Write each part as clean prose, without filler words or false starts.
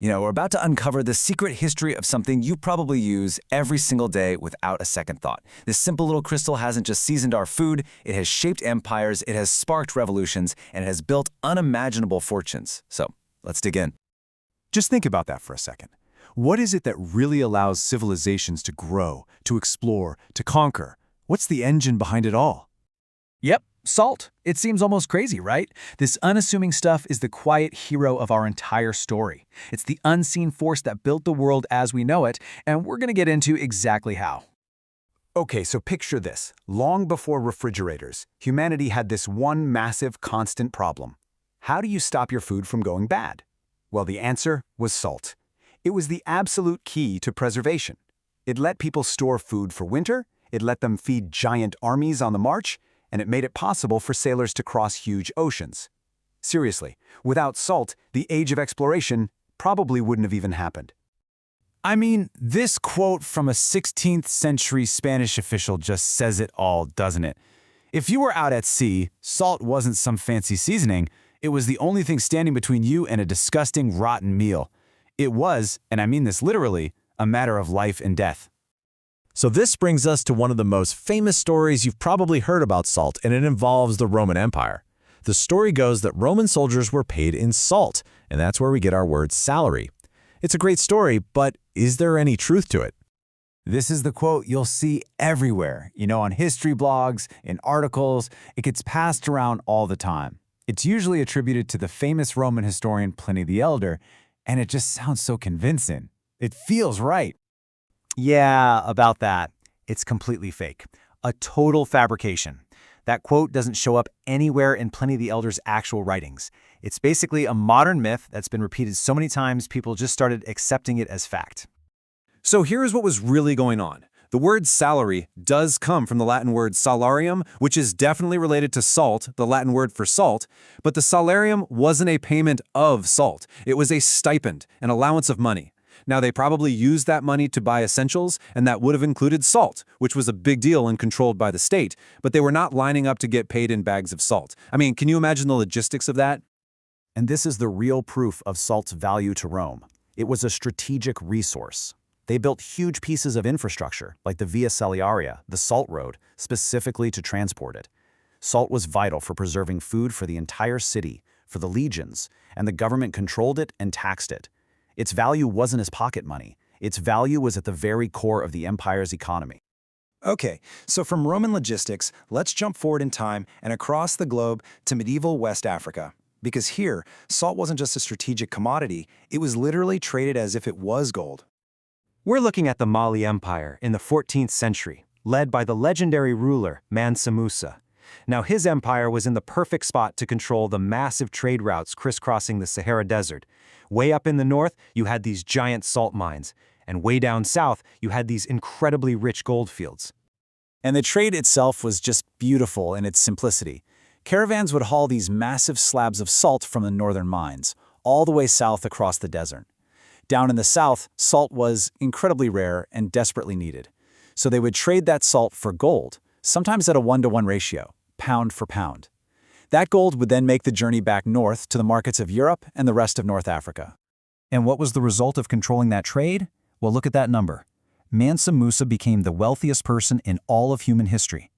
We're about to uncover the secret history of something you probably use every single day without a second thought. This simple little crystal hasn't just seasoned our food, it has shaped empires, it has sparked revolutions, and it has built unimaginable fortunes. So, let's dig in. Just think about that for a second. What is it that really allows civilizations to grow, to explore, to conquer? What's the engine behind it all? Yep, salt. It seems almost crazy, right? This unassuming stuff is the quiet hero of our entire story. It's the unseen force that built the world as we know it, and we're going to get into exactly how. Okay, so picture this. Long before refrigerators, humanity had this one massive, constant problem. How do you stop your food from going bad? Well, the answer was salt. It was the absolute key to preservation. It let people store food for winter, it let them feed giant armies on the march, and it made it possible for sailors to cross huge oceans. Seriously, without salt, the age of exploration probably wouldn't have even happened. I mean, this quote from a 16th century Spanish official just says it all, doesn't it? If you were out at sea, salt wasn't some fancy seasoning. It was the only thing standing between you and a disgusting, rotten meal. It was, and I mean this literally, a matter of life and death. So this brings us to one of the most famous stories you've probably heard about salt, and it involves the Roman Empire. The story goes that Roman soldiers were paid in salt, and that's where we get our word salary. It's a great story, but is there any truth to it? This is the quote you'll see everywhere, on history blogs, in articles. It gets passed around all the time. It's usually attributed to the famous Roman historian Pliny the Elder, and it just sounds so convincing. It feels right. Yeah, about that. It's completely fake. A total fabrication. That quote doesn't show up anywhere in Pliny the Elder's actual writings. It's basically a modern myth that's been repeated so many times people just started accepting it as fact. So here's what was really going on. The word salary does come from the Latin word salarium, which is definitely related to salt, the Latin word for salt, but the salarium wasn't a payment of salt. It was a stipend, an allowance of money. Now, they probably used that money to buy essentials, and that would have included salt, which was a big deal and controlled by the state, but they were not lining up to get paid in bags of salt. I mean, can you imagine the logistics of that? And this is the real proof of salt's value to Rome. It was a strategic resource. They built huge pieces of infrastructure, like the Via Salaria, the salt road, specifically to transport it. Salt was vital for preserving food for the entire city, for the legions, and the government controlled it and taxed it. Its value wasn't as pocket money. Its value was at the very core of the empire's economy. Okay, so from Roman logistics, let's jump forward in time and across the globe to medieval West Africa. Because here, salt wasn't just a strategic commodity, it was literally traded as if it was gold. We're looking at the Mali Empire in the 14th century, led by the legendary ruler Mansa Musa. Now, his empire was in the perfect spot to control the massive trade routes crisscrossing the Sahara Desert. Way up in the north, you had these giant salt mines, and way down south, you had these incredibly rich gold fields. And the trade itself was just beautiful in its simplicity. Caravans would haul these massive slabs of salt from the northern mines, all the way south across the desert. Down in the south, salt was incredibly rare and desperately needed. So they would trade that salt for gold, sometimes at a 1-to-1 ratio, pound for pound. That gold would then make the journey back north to the markets of Europe and the rest of North Africa. And what was the result of controlling that trade? Well, look at that number. Mansa Musa became the wealthiest person in all of human history.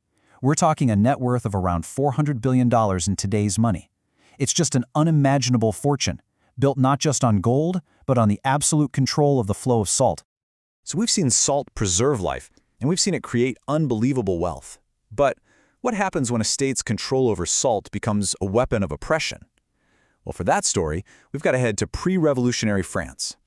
We're talking a net worth of around $400 billion in today's money. It's just an unimaginable fortune, built not just on gold, but on the absolute control of the flow of salt. So we've seen salt preserve life, and we've seen it create unbelievable wealth. But what happens when a state's control over salt becomes a weapon of oppression? Well, for that story, we've got to head to pre-revolutionary France.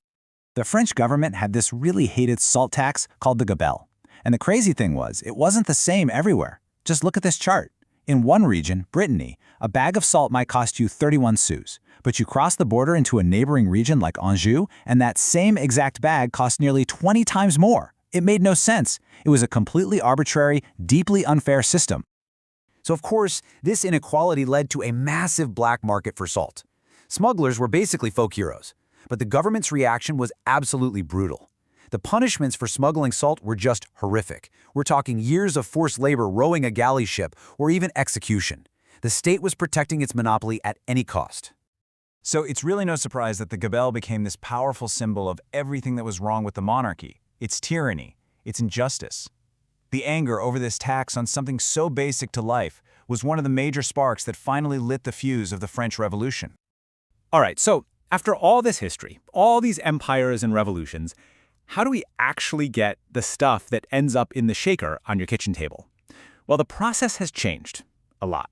The French government had this really hated salt tax called the gabelle. And the crazy thing was, it wasn't the same everywhere. Just look at this chart. In one region, Brittany, a bag of salt might cost you 31 sous. But you cross the border into a neighboring region like Anjou, and that same exact bag cost nearly 20 times more. It made no sense. It was a completely arbitrary, deeply unfair system. So of course, this inequality led to a massive black market for salt. Smugglers were basically folk heroes, but the government's reaction was absolutely brutal. The punishments for smuggling salt were just horrific. We're talking years of forced labor rowing a galley ship, or even execution. The state was protecting its monopoly at any cost. So it's really no surprise that the gabelle became this powerful symbol of everything that was wrong with the monarchy, its tyranny, its injustice. The anger over this tax on something so basic to life was one of the major sparks that finally lit the fuse of the French Revolution. All right, so after all this history, all these empires and revolutions, how do we actually get the stuff that ends up in the shaker on your kitchen table? Well, the process has changed a lot.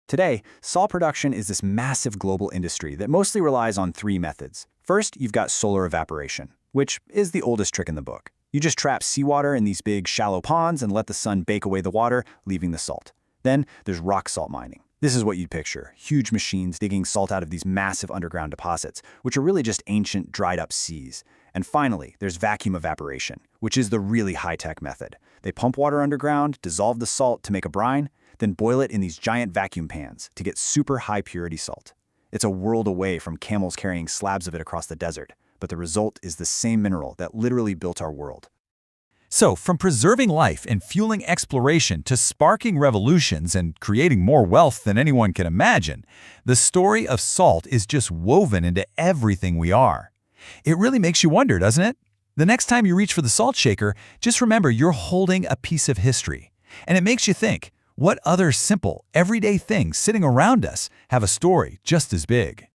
Today, salt production is this massive global industry that mostly relies on three methods. First, you've got solar evaporation, which is the oldest trick in the book. You just trap seawater in these big, shallow ponds and let the sun bake away the water, leaving the salt. Then there's rock salt mining. This is what you'd picture, huge machines digging salt out of these massive underground deposits, which are really just ancient, dried-up seas. And finally, there's vacuum evaporation, which is the really high-tech method. They pump water underground, dissolve the salt to make a brine, then boil it in these giant vacuum pans to get super high-purity salt. It's a world away from camels carrying slabs of it across the desert, but the result is the same mineral that literally built our world. So, from preserving life and fueling exploration to sparking revolutions and creating more wealth than anyone can imagine, the story of salt is just woven into everything we are. It really makes you wonder, doesn't it? The next time you reach for the salt shaker, just remember you're holding a piece of history. And it makes you think, what other simple, everyday things sitting around us have a story just as big?